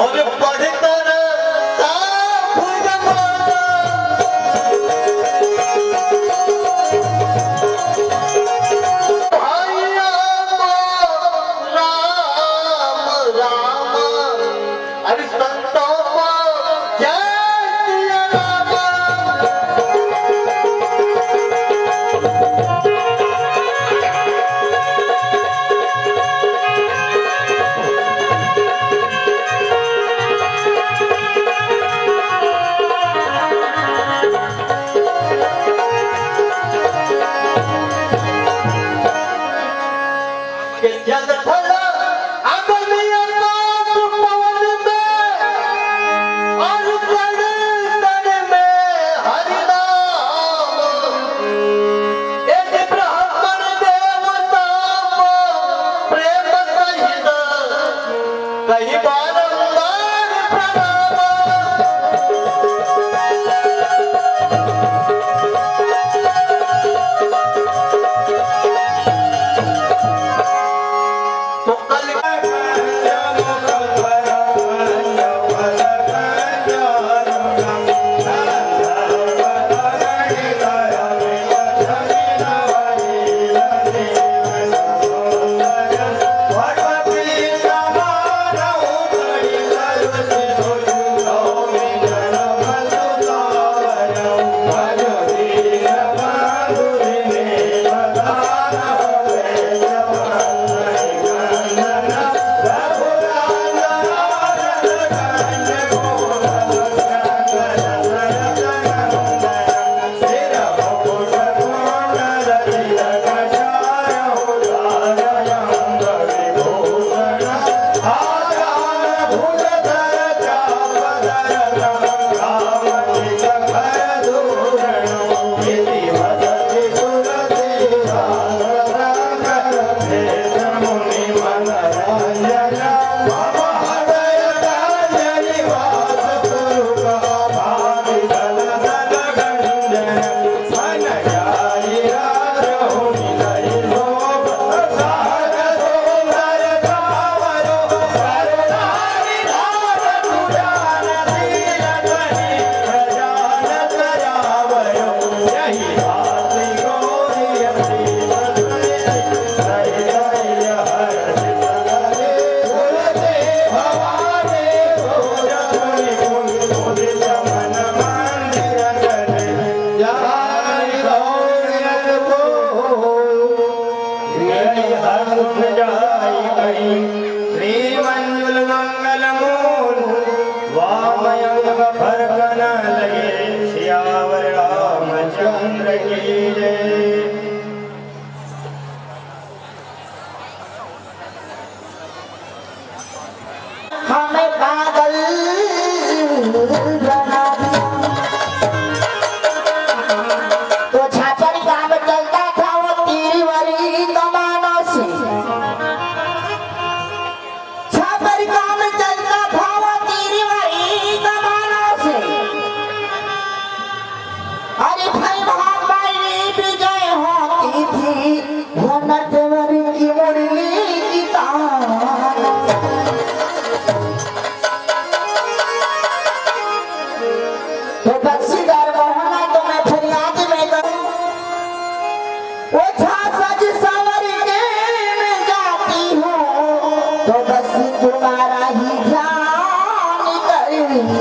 और पढ़कर हमें पागल बना दिया। तो छापर काम चलता था वो तीर वाली कमानों से, छापर काम चलता था वो तीर वाली कमानों से। अरे भाई महामारी विजय होती थी नटवर की मुरली की तान। तो बख्शीदार मोहना तो मैं फरियाद में करूं, वो सज सवर के में जाती हूँ तो बस तुम्हारा ही ध्यान करूंगी।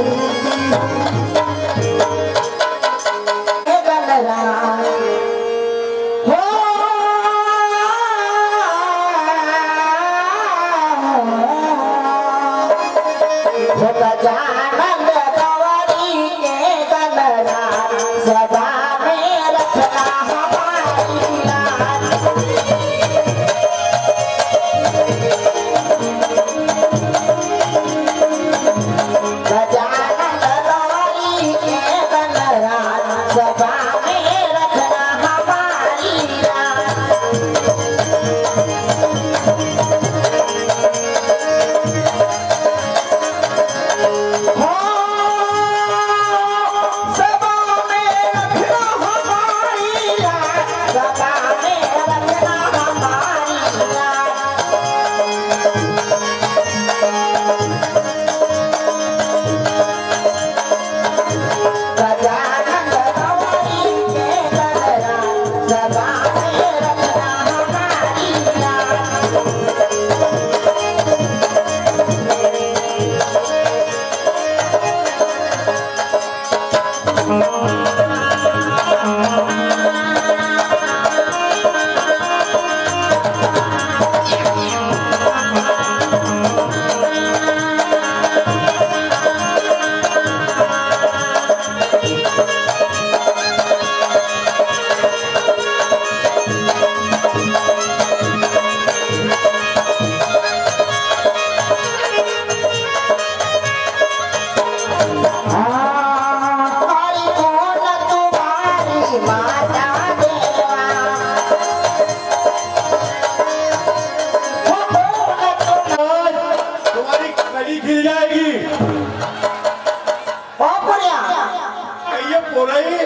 Oh! बोल रही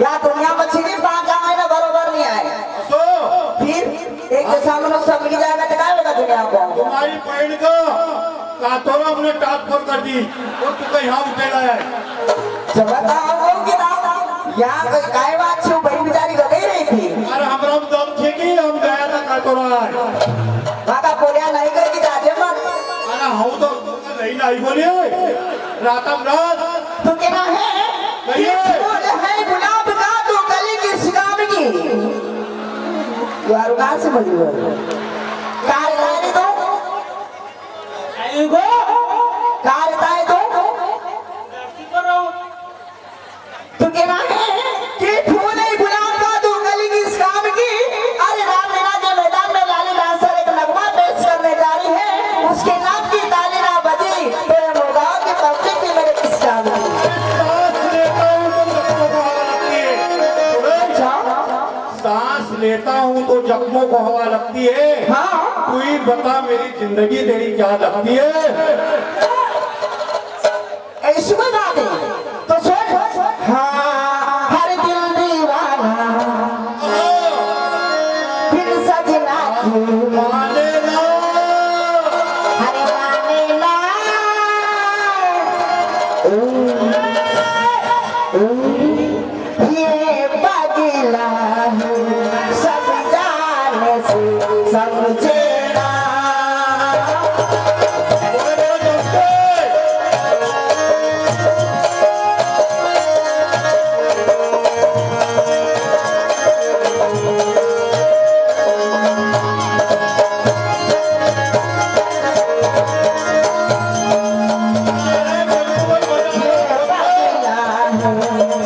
या दुनिया में छिड़ी 5 महीने बरोबर नहीं आए सो फिर एक के सामने सब मिल जाएगा तो क्या होगा दुनिया को तुम्हारी बहन को कातोरा हमने ट्रांसफर कर दी और तू कहीं यहाँ उठेला है जब बताओ कि ना यहाँ कोई काय बात छू बड़ी बेचारी को गई रही थी अरे हमरा दम थे कि हम गया था कातोरा काका बोलिया नहीं करके जाते मत अरे हम तो नहीं बोलिए रातम रात तो क्या है कहिए है गुलाब का तो गली की शिकाम की यार कहाँ से मजबूर कार लाने दो आएगो कार लाए दो तो क्या है कि फूल है गुलाब का तो गली की शिकाम की अरे रामलीला के मैदान में लाली डांसर एक नगमा पेश करने जा रही है उसके नाम की ताली ना बजी तो ये मुगाव की पब्लिक की मेरे किस काम की सांस लेता हूँ तो जख्मों को हवा लगती है हाँ तू ही बता मेरी जिंदगी तेरी क्या लगती है ऐसी कोई बात है तो सोच हाँ हर दिल दीवाना फिर सजना माने ना हरे माने ना ये पगला सब जाने से समझे ना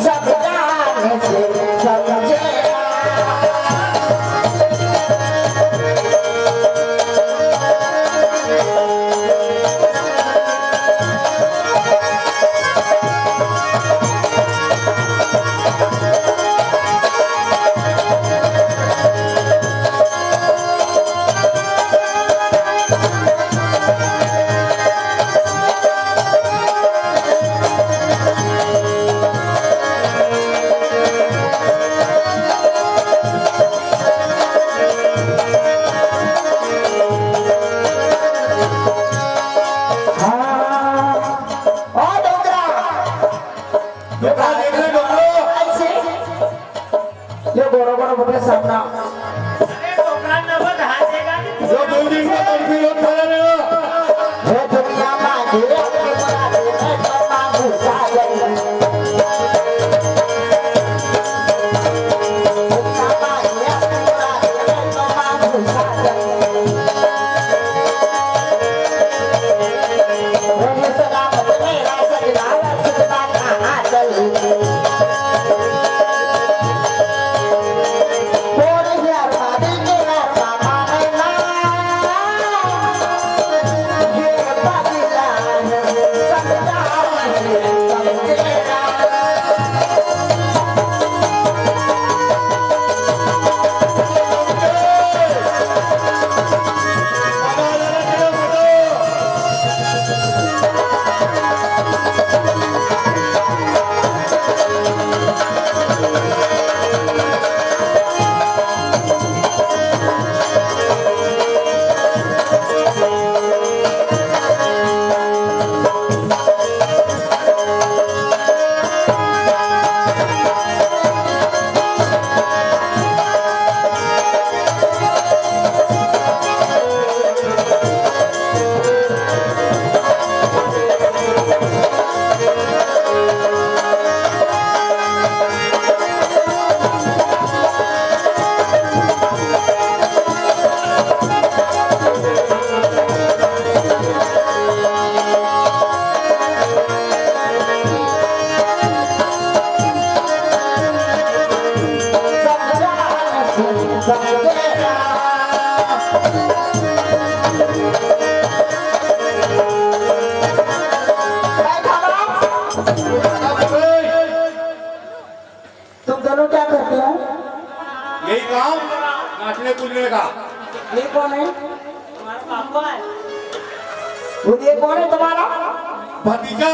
सब जाने से समझे ये गोरो गोरो बोले सामना जो 2 दिन का तड़पी हो थाला ने हे दुनिया में धीरे धीरे बना दे मैं तो मांगू साजन दुनिया में धीरे धीरे बना दे मैं तो मांगू साजन मुझे सलामत मेरा सजना सजना कहाँ चल तुम दोनों क्या करते हो? यही काम नाचने कूदने का ये कौन है? तुम्हारा पापा है। वो ये कौन है तुम्हारा? भतीजा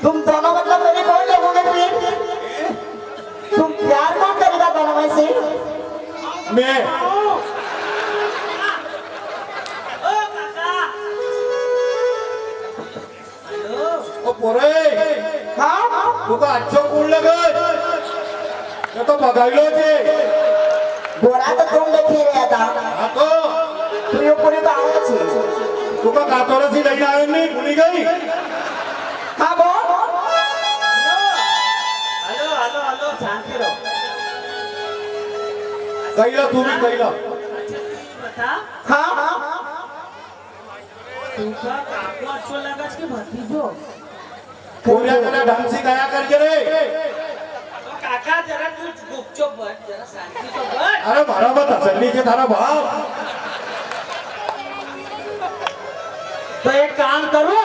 तुम दोनों मतलब मेरे कौन लगोगे फिर? तुम प्यार कौन करेगा दोनों में से? मैं ओ पोरे हाँ तुका अच्छो कोण लगत ये तो बघायलो ते गोरा तो तुम देखे रहा था हा तो तू ये पूरी गाँव से तुका कातोराची लई आयो नी कुणी गई हाँ बोल हेलो हेलो हेलो शांति रहो कैला तुम्ही कैला बता हाँ तुका काको अच्छो लगा कि भतीजो कोण्या जरा ढंग से गया करके रे तो काका जरा तू गुपचुप बैठ जरा शांति तो बैठ अरे मारा मत तसल्ली के थारा बाप तो एक काम करो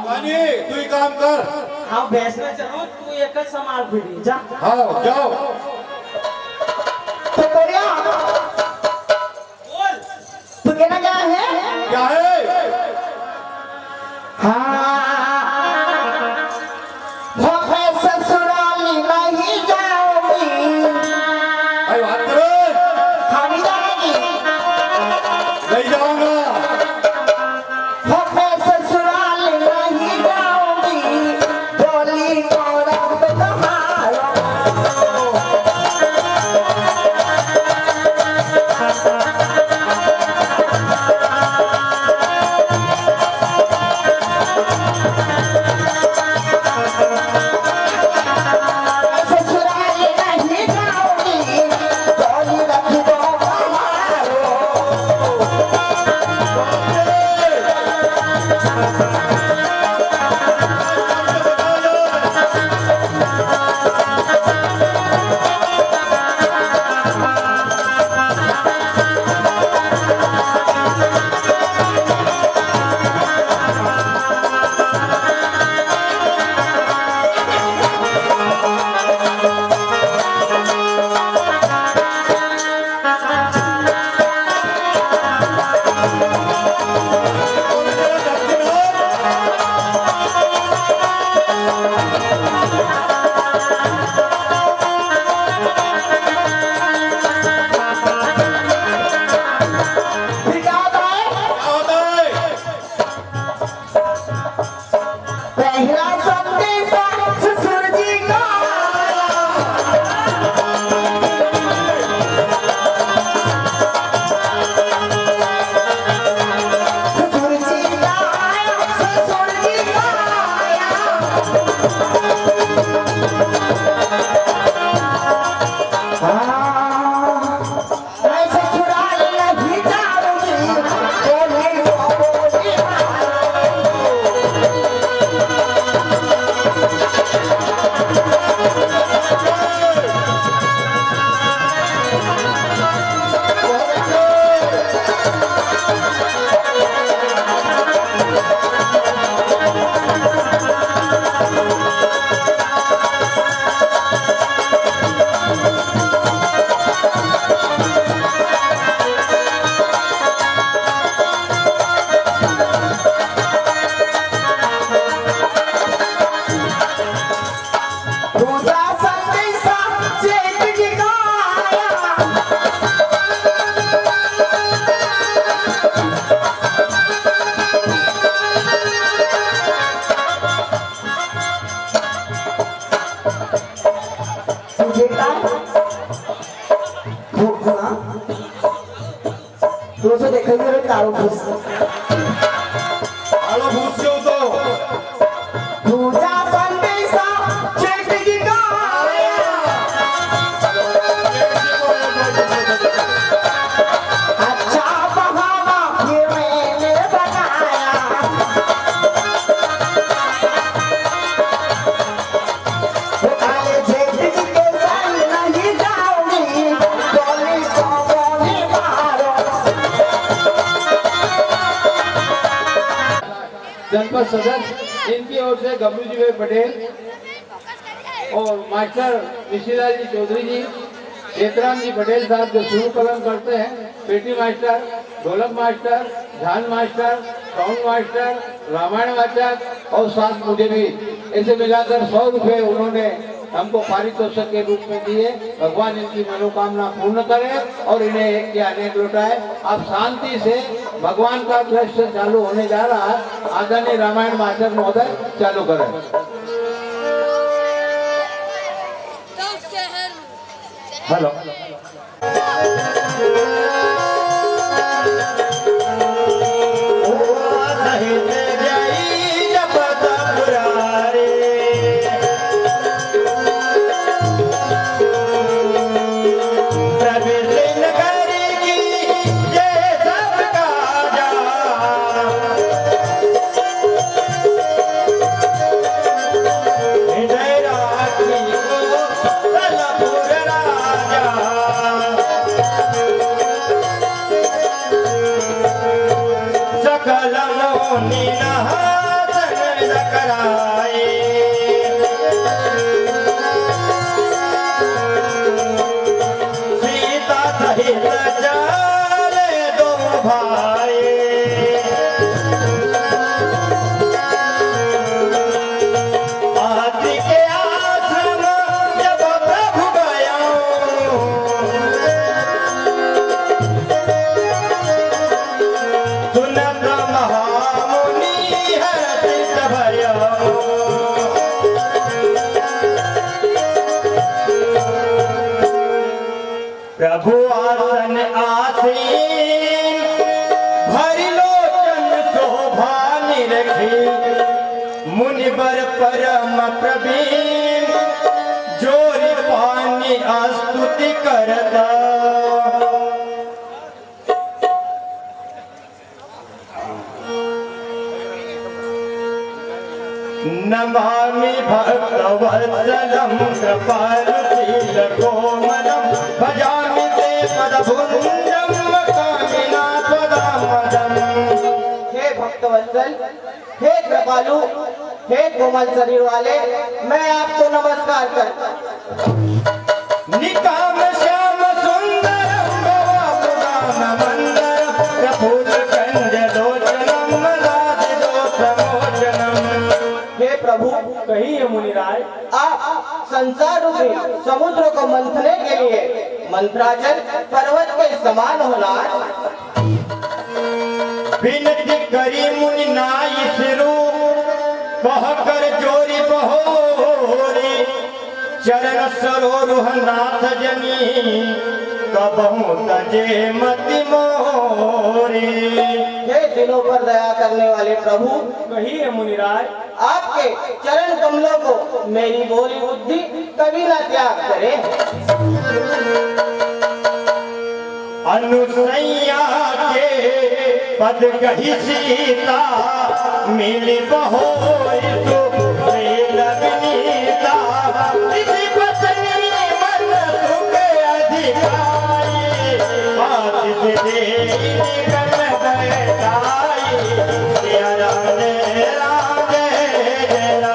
मानी तू ही काम कर हाँ भैंस में चलो तू एक संभाल पीड़ी जा हाँ जाओ तो कोरिया बोल तू कहना क्या है? क्या है ससुराल नहीं जाओगी भाई बात करो हम ही जाएगी नहीं जाऊंगा ससुराल नहीं जाओगी बोली औरत तुम्हारा ससुराल नहीं जाओगी बोली रख दो हमारो पहला संदेशा ससुर जी का ससुर जी का आया ससुर जी का आया मैं ससुराल नहीं जाऊंगी बोली वो बोली दूसरा संदेशा जेठ जी का आया तुझे का भूखना तू से देखेंगे रे कारो खुश आलो भूस के तो दूसरा संदेशा जेठ जी का आया अच्छा बहाना ये मैंने बनाया काले जेठ जी के संग नहीं जाऊंगी बोली तो बोली मारो जनपद सदस्य इनकी ओर से गबरू जी भाई पटेल और मास्टर निशिदा जी चौधरी जी, क्षेत्राम जी पटेल साहब जो शुरू कलम करते हैं, पेटी मास्टर, ढोलक मास्टर, झाल मास्टर, साउंड मास्टर, रामायण वाचक और साथ मुझे भी ऐसे मिलाकर 100 रुपए उन्होंने हमको पारितोषिक के रूप में दिए। भगवान इनकी मनोकामना पूर्ण करे और इन्हें एक के अनेक लौटाए। अब शांति से भगवान का दृश्य चालू होने जा रहा है। आदरणीय रामायण मास्टर महोदय चालू करें। हेलो प्रभु आसन आसीन भरि लोचन शोभा निरखी मुनिवर परम प्रवीण जोरि पानी स्तुति करता नमामि भक्तवत्सलं कृपालुशीलकोमलं भजामि ते पदभुजं कामिनाथदामदम्। हे भक्तवत्सल, हे कृपालु, हे कोमल शरीर वाले, मैं आपको नमस्कार करता हूं। निकाम श्याम सुंदरम भवापुराण मंदरम प्रफुल्ल कंजलोचनम लादिदोषमोचनम। हे प्रभु, कहिए मुनिराय। आप संसार रूपी समुद्र को मंथने के लिए मंत्राचल पर्वत के समान होना विनती करी मुनि नाई सिरु कह कर जोरी बहोरी चरण सरोरुह नाथ जनी कबहू तजे मति मोरी। हे दिलों पर दया करने वाले प्रभु, कहिए मुनिराय। आपके चरण कमलों को मेरी बोली बुद्धि कभी न त्याग करे। अनुसैया के पद कही सीता मिली बहोई तो लगनीता इसी पत्नी मन सुख अधिकारी आशीष दे कर बैठाई तेरा मेरा तेरा।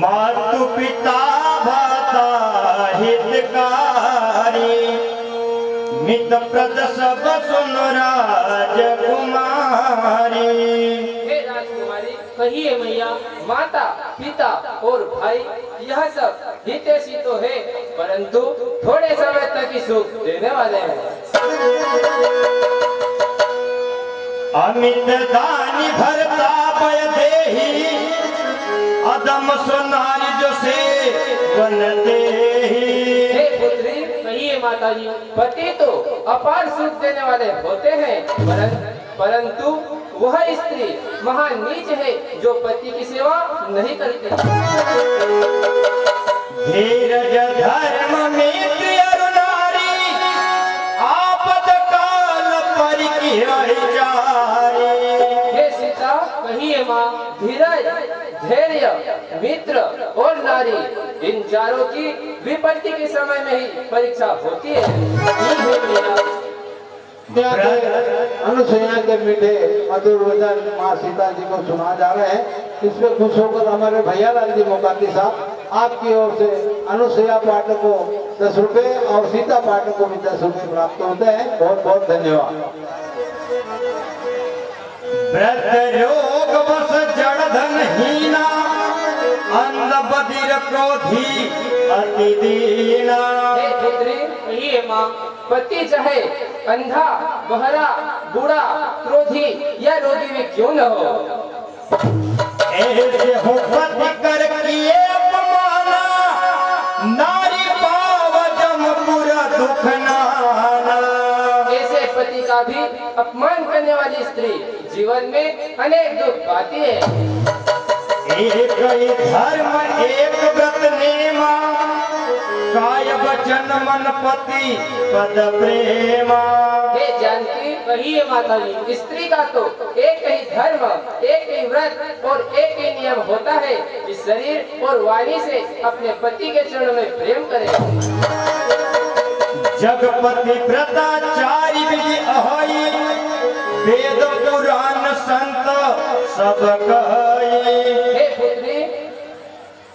मातु पिता भाता हितकारी मित प्रद सब सुन राजकुमारी। हे राजकुमारी, कहिए मैया, माता पिता और भाई यह सब हितैषी तो है, परंतु थोड़े समय तक ही सुख देने वाले हैं। अमित दानी भरता पय देही अदम सुनारी जो से वन देही। हे पुत्री, कहिए माता जी, पति तो अपार सुख देने वाले होते हैं, परंतु वह स्त्री महान नीच है जो पति की सेवा नहीं करती। धीरज धर्म में अरु नारी आपद काल परिकिरहि जारी। हे सीता, कहिए माँ, धीरज धैर्य प्रिय मित्र और नारी, इन चारों की विपत्ति के समय में ही परीक्षा होती है। अनुसुईया के मीठे मधुर वचन माँ सीता जी को सुना जा रहे हैं। इसमें खुश होकर हमारे भैया लाल जी मोकाती साहब आपकी ओर से अनुसुईया पाठक को 10 रुपए और सीता पाठक को भी 10 रुपए प्राप्त होते हैं। बहुत बहुत धन्यवाद। व्रत रोग बस जड़ धन हीना, अंध बधिर क्रोधी अति दीना। हे पुत्री, कहिए माँ, पति चाहे अंधा, बहरा, बूढ़ा, क्रोधी या रोगी भी क्यों न हो, ऐसे हो पति कर किए अपमाना, नारी पाव जमपुर दुख नाना। ऐसे पति का भी अपमान करने वाली स्त्री जीवन में अनेक दुख पाती है। एक ही धर्म एक व्रत नेमा, काय वचन मन पति पद प्रेमा। हे जानकी, कहिए माता जी, स्त्री का तो एक ही धर्म, एक ही व्रत और एक ही नियम होता है कि शरीर और वाणी से अपने पति के चरणों में प्रेम करे। जगपति व्रताचारी विधि अहई, वेद पुराण संत सब कही। हे पुत्री,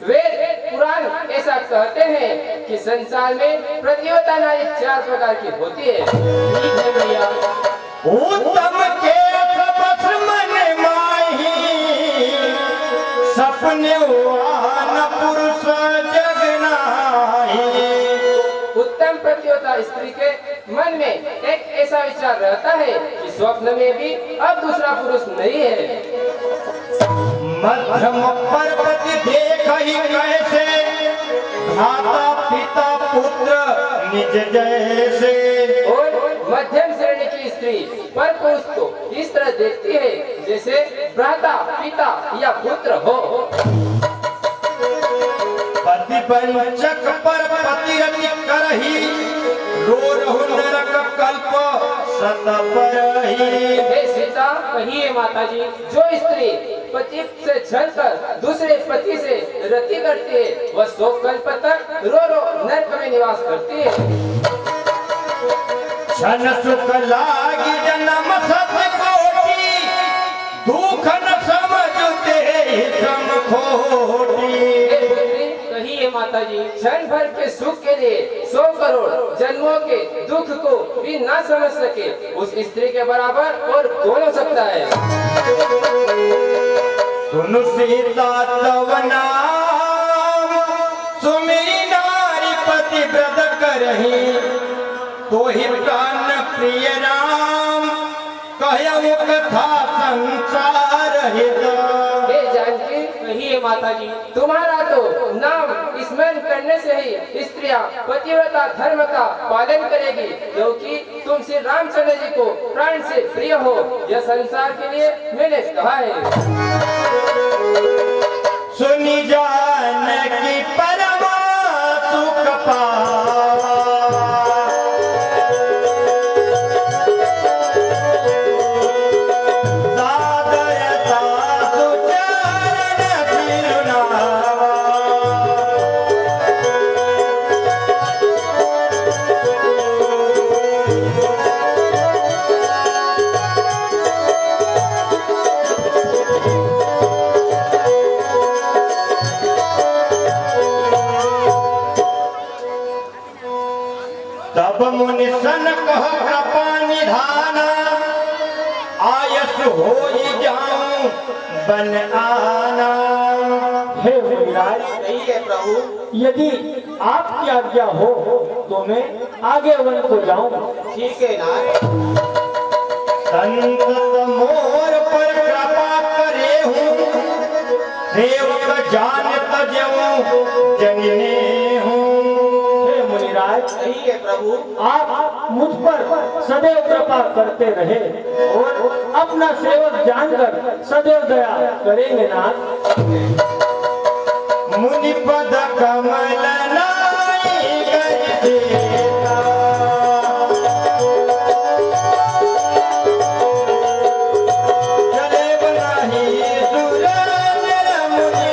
वेद पुराण ऐसा कहते हैं कि संसार में प्रतियोगिता नारी 4 प्रकार की होती है। ठीक है भैया। उत्तम के सबस मन माही, सपने वाहन पुरुष जग नाही। उत्तम प्रतियोगिता स्त्री के मन में एक ऐसा विचार रहता है कि स्वप्न में भी अब दूसरा पुरुष नहीं है। मध्यम पर्वत देख ही कैसे, माता पिता पुत्र निज जैसे। और मध्यम श्रेणी की स्त्री पर पुरुष को इस तरह देखती है जैसे भ्राता, पिता या पुत्र हो। पति पंचक पर पतिरति करही, रो रहु नरक कल्प सत परही। हे सीता, कहिए माता जी, जो स्त्री पति से छलकर दूसरे पति से रति करती है वह 100 कल्प तक रो रो नरक में निवास करती है। क्षण सुख लागी जन्म सत कोटि, दुख न समझते सम खोटी। हे पुत्री, कहिए माता जी, क्षण भर के सुख के लिए 100 करोड़ जन्मों के दुख को भी ना समझ सके उस स्त्री के बराबर और कौन हो सकता है। सुनु सीता तव नाम, सुमिरी नारी पति व्रत करही, तो ही प्राण प्रिय राम, कहु कथा संसार हित। हे जानकी, कहिए माता जी, तुम्हारा तो नाम स्मरण करने से ही स्त्रियां पतिव्रता धर्म का पालन करेगी, क्योंकि तुम श्री रामचंद्र जी को प्राण से प्रिय हो। यह संसार के लिए मैंने कहा है। सुनी जानकी परमा सुख पावा, सादर सासु चरण फिरुनावा। तब मुनि सन कह कृपा निधाना, आयस होई जाऊं बन आना। हे मुनिराज, कहिए प्रभु, यदि आपकी आज्ञा हो तो मैं आगे वन को जाऊं। ठीक है नाथ। संत मोर पर कृपा करे हूँ, सेवक जान तजऊं जनने हूँ। हे मुनिराज, कहिए प्रभु, आप मुझ पर सदैव कृपा करते रहे और अपना सेवक जानकर सदैव दया करेंगे नाथ। मुनि पद कमल नाई गए चले बनाही सुर नर मुनि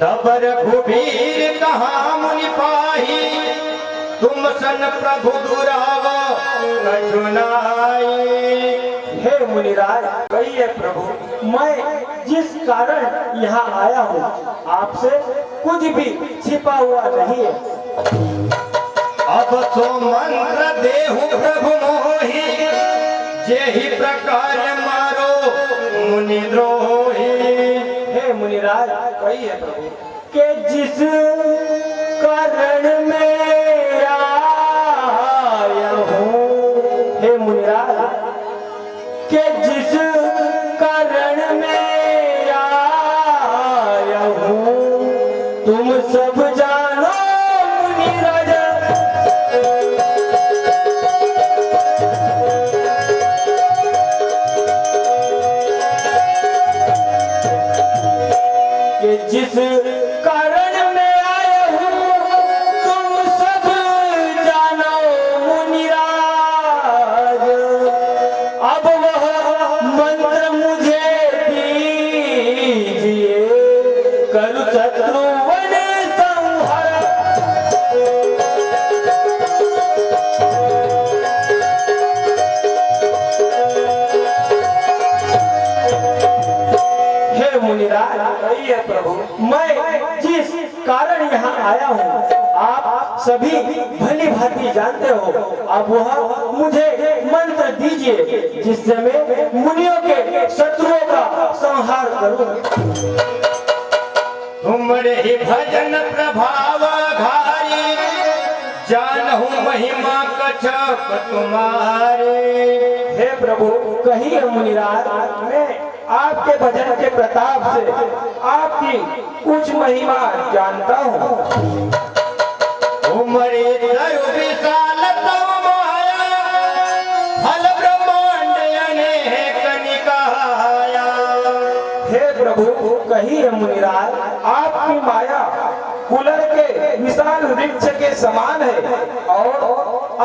तब रघुबीर कहा मुनि पाही, तुम सन प्रभु दुराव न सुनाई। हे मुनिराज, कहिए प्रभु, मैं जिस कारण यहाँ आया हूँ आपसे कुछ भी छिपा हुआ नहीं है। अब सो मंत्र देहु प्रभु मोहि, जेहि प्रकार मारो मुनि द्रोही। हे मुनिराज, कहिए प्रभु, के जिस कारण में आया हूँ, हे मुनिराज, के जिस कारण में आया हूँ तुम सब जानो मुनिराज। के जिस कारण में आया हूँ तुम सब जानो मुनिराज। अब वह मंत्र मुझे दीजिए, करु शत्रुवन संहार। हे मुनिराज, कहिए प्रभु, मैं जिस कारण यहाँ आया हूँ आप सभी भली भांति जानते हो। अब वह मुझे मंत्र दीजिए जिससे मैं मुनियों के शत्रुओं का संहार करूं। तुमरे ही भजन प्रभाव घारी, जानहु महिमा कछप तुम्हारे। हे प्रभु, कहिए मुनिराज, मैं आपके भजन के प्रताप से आपकी कुछ महिमा जानता हूँ। तुमरे तरु विशाल तव माया, फल ब्रह्मांड अनेक निकाया। हे प्रभु, कहिए मुनिराज, आपकी माया कुलर के विशाल वृक्ष के समान है और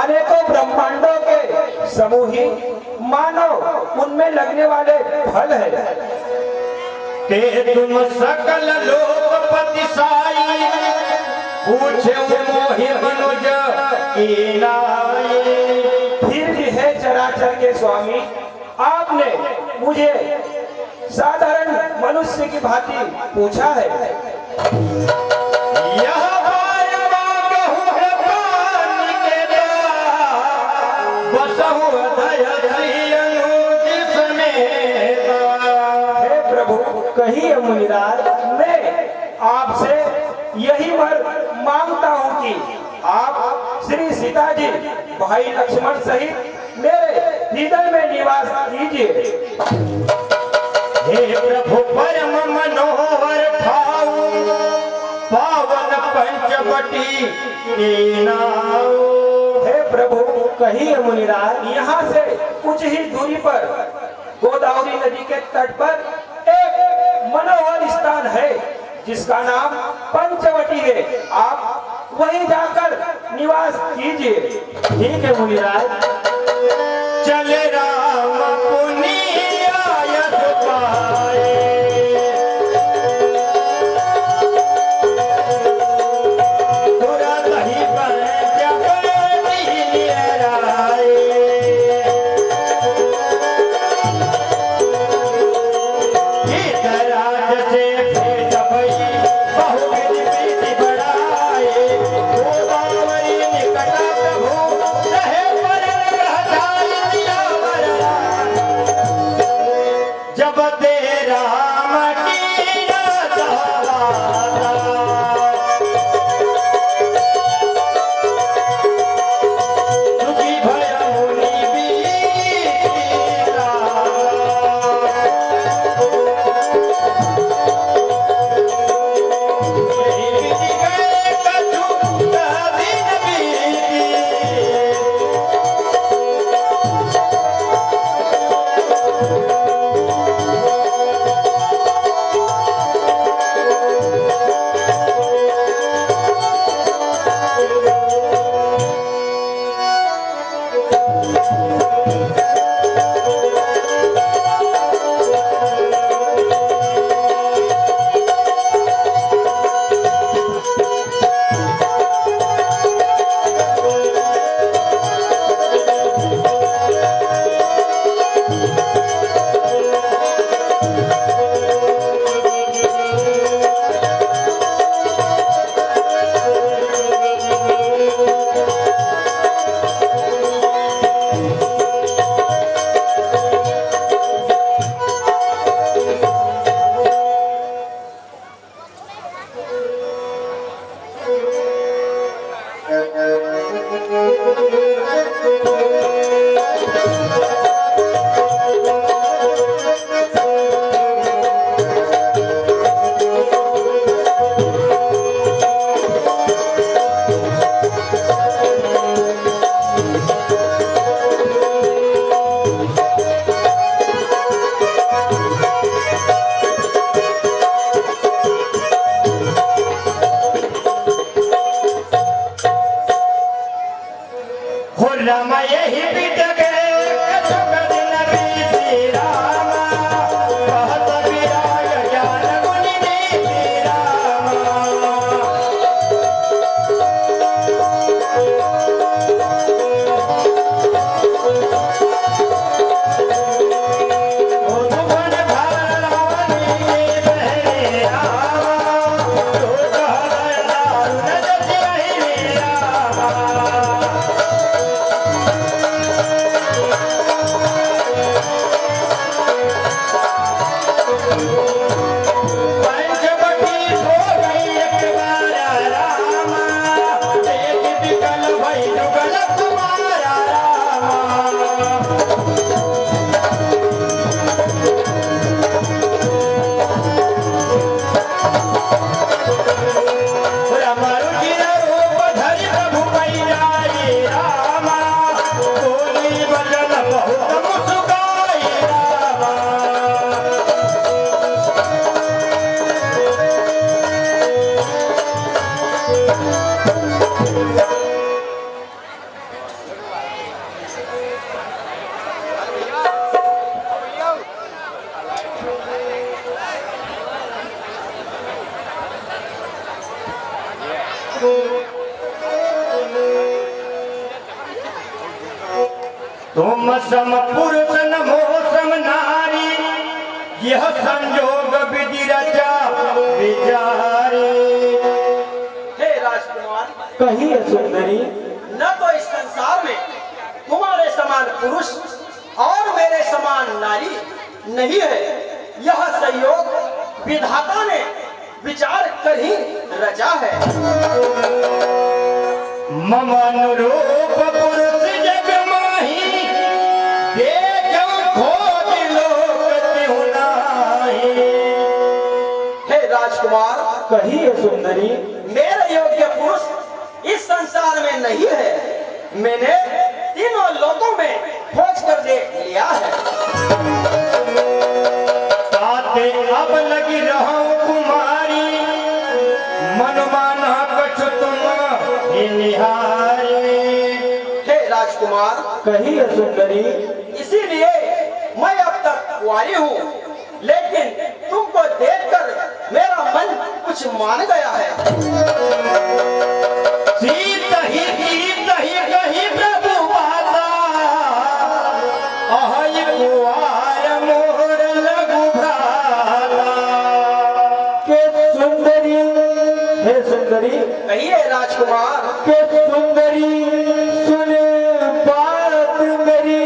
अनेकों ब्रह्मांडों के समूह ही मानो उनमें लगने वाले फल है। ते तुम सकल लोकपति साई, पूछे मोहि मनुज की नाई। फिर भी है चराचर के स्वामी, आपने मुझे साधारण मनुष्य की भांति पूछा है। यह बार मांगहु है पानी के द्वार, बसहु हृदय श्री अनुज समेत। हे प्रभु, कहिए मुनिराज, मैं आपसे यही वर मांगता हूँ कि आप श्री सीता जी भाई लक्ष्मण सहित मेरे हृदय में निवास कीजिए। हे प्रभु परम मनोहर ठाऊ, पावन पंचवटी की नाऊ। हे प्रभु, कहिए मुनिराज, यहाँ से कुछ ही दूरी पर गोदावरी नदी के तट पर एक मनोहर स्थान है जिसका नाम पंचवटी है। आप वहीं जाकर निवास कीजिए। ठीक है मुनिराज। चले राम पुनि आयत पाए, तुरत ही पर जब निराए। राज से भेंट भई, बहुविध प्रीति बढ़ाए। गोदावरी निकट प्रभु रहे पर ग्रह जाय दिया वरदान। जब दे राम की दाता, सुखी भय मुनि बीरा। तुम सम पुरुष नमो सम नारी, यह संयोग विधि रचा विचारे। हे राजकुमार, कहिए सुंदरी। न तो इस संसार में तुम्हारे समान पुरुष और मेरे समान नारी नहीं है। यह संयोग विधाता ने विचार कर ही रचा है। मम अनुरूप पुरुष जग माही, देखो खोज लोक तिहु नाहि। हे राजकुमार, कहिए सुंदरी। मेरे योग्य पुरुष इस संसार में नहीं है। मैंने तीनों लोकों में खोज कर देख लिया है। ताते अब लगी रहूं कुमारी, मन माना कछु तुम ही निहारे। हे राजकुमार, कहिए सुंदरी। इसीलिए मैं अब तक कुंवारी हूँ, लेकिन तुमको देखकर मेरा मन कुछ मान गया है। सीत ही कही प्रभु बाता, अहि कुआर मोर लघु भ्राता। के सुंदरी। हे सुंदरी। कहिए राजकुमार। के सुंदरी सुन बात मेरी,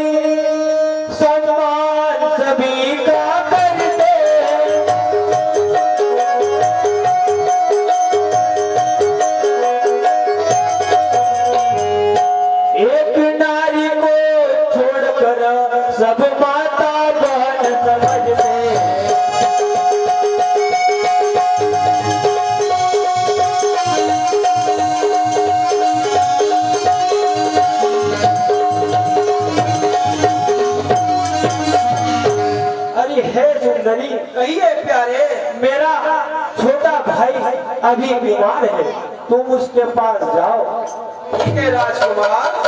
सम्मान सभी का करते। एक नारी को छोड़कर सब माता बहन समझते। अरे हे सुंदरी। कहिए प्यारे। मेरा छोटा भाई अभी बीमार है, तुम उसके पास जाओ। ठीक है राजकुमार।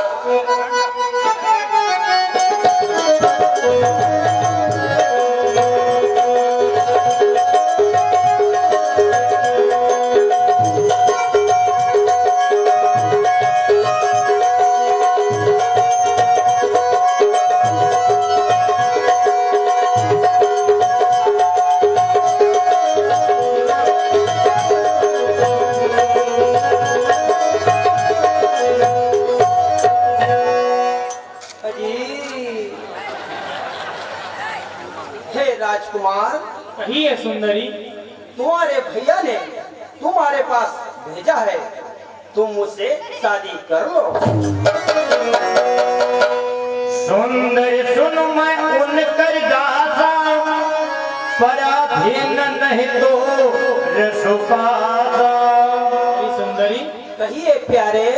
हे राजकुमार। कहिए सुंदरी। तुम्हारे भैया ने तुम्हारे पास भेजा है, तुम मुझसे शादी कर लो। सुंदर सुन मैं उनकर दासा, पराधीन नहीं तो रसुपासा। सुंदरी। कहिए प्यारे।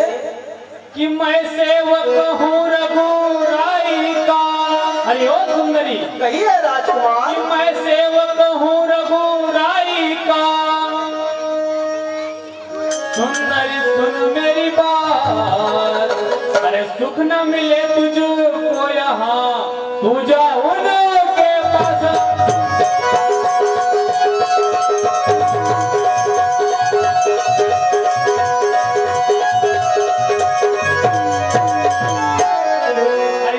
कि मैं सेवक हूँ रघुराई का। अरे ओ सुंदरी। कहिए राजकुमार। कि मैं सेवक हूँ रघुराई का। सुंदरी सुन मेरी बात, अरे सुख न मिले तुझको यहाँ, तू जा उनके पास।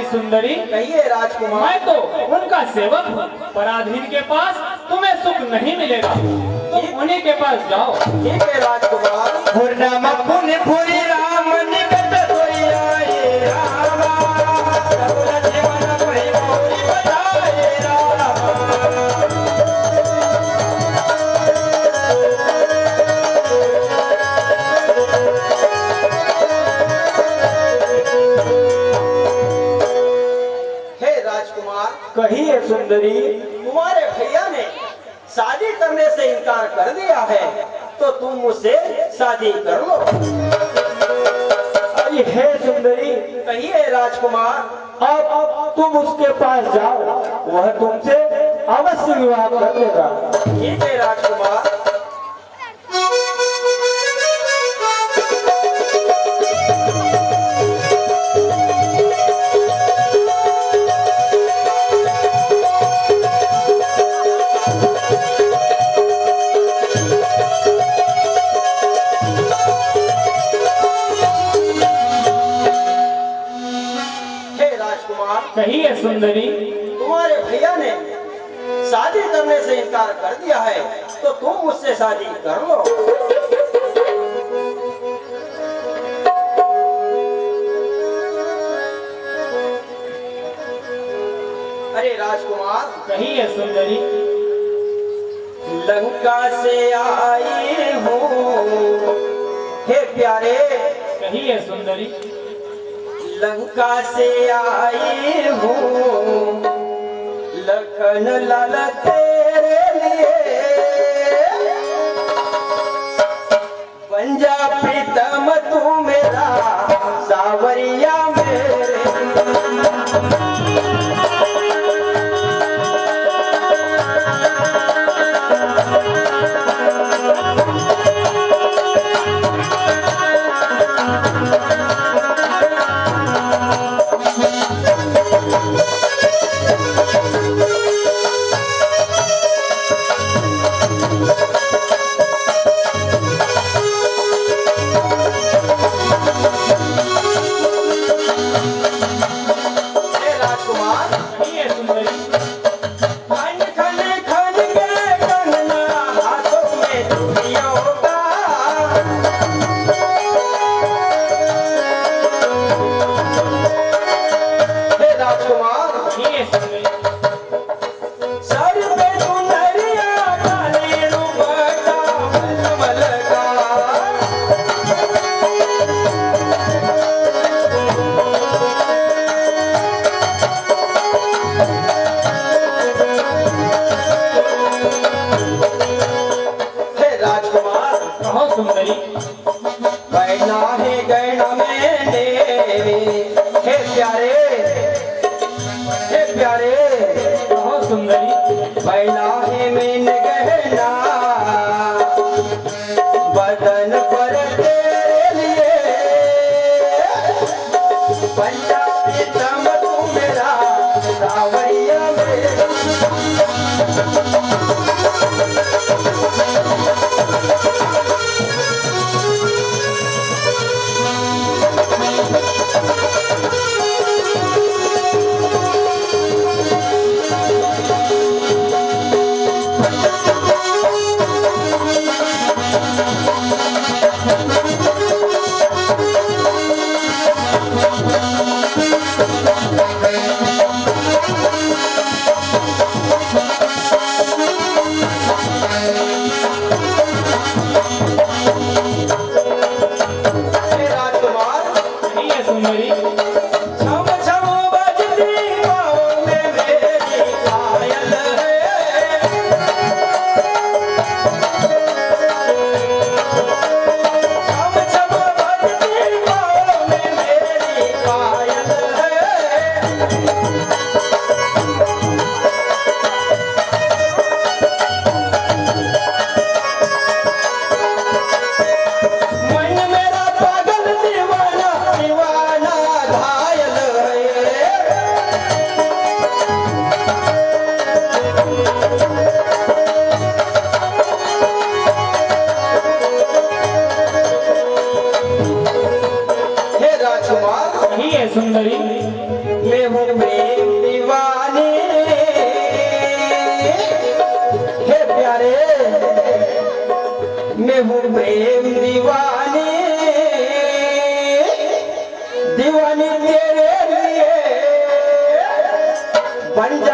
सुंदरी। कहिए राजकुमार। मैं तो उनका सेवक हूँ, पराधीन के पास तुम्हें सुख नहीं मिलेगा, तुम उन्हीं के पास जाओ। ठीक है राजकुमार। राम पुन पुरी राम निकट सोई आए रामा, रघुर जीवन कोई मोरी बधाए रामा। कहिए सुंदरी। तुम्हारे भैया ने शादी करने से इनकार कर दिया है, तो तुम मुझसे शादी कर लो। अरे हे सुंदरी। कहिए राजकुमार। अब तुम उसके पास जाओ, वह तुमसे अवश्य विवाह कर लेगा। ठीक है राजकुमार। कहिए सुंदरी। तुम्हारे भैया ने शादी करने से इनकार कर दिया है, तो तुम मुझसे शादी कर लो। अरे राजकुमार, कहिए सुंदरी। लंका से आई हूँ, हे प्यारे। कहिए सुंदरी। लंका से आई हूँ, लखन लाल तेरे लिए। बन जा प्रीतम तू मेरा, सावरिया मेरे। गैना है गैना मैंने, हे प्यारे, हे प्यारे। बहुत सुंदरी। गैना है मैंने गहना, बदन पर तेरे लिए। पंजाबी तम तू मेरा, सावरिया मेरा। छम छम बजती पाँव में मेरी पायल है। छम छम बजती पाँव में मेरी पायल है। मन मेरा पागल दीवाना दीवाना घायल है। हे राजकुमार, कहिए सुंदरी। मैं हूँ प्रेम दीवानी, हे प्यारे। मैं हूँ प्रेम दीवानी, दीवानी तेरे लिए। बन जा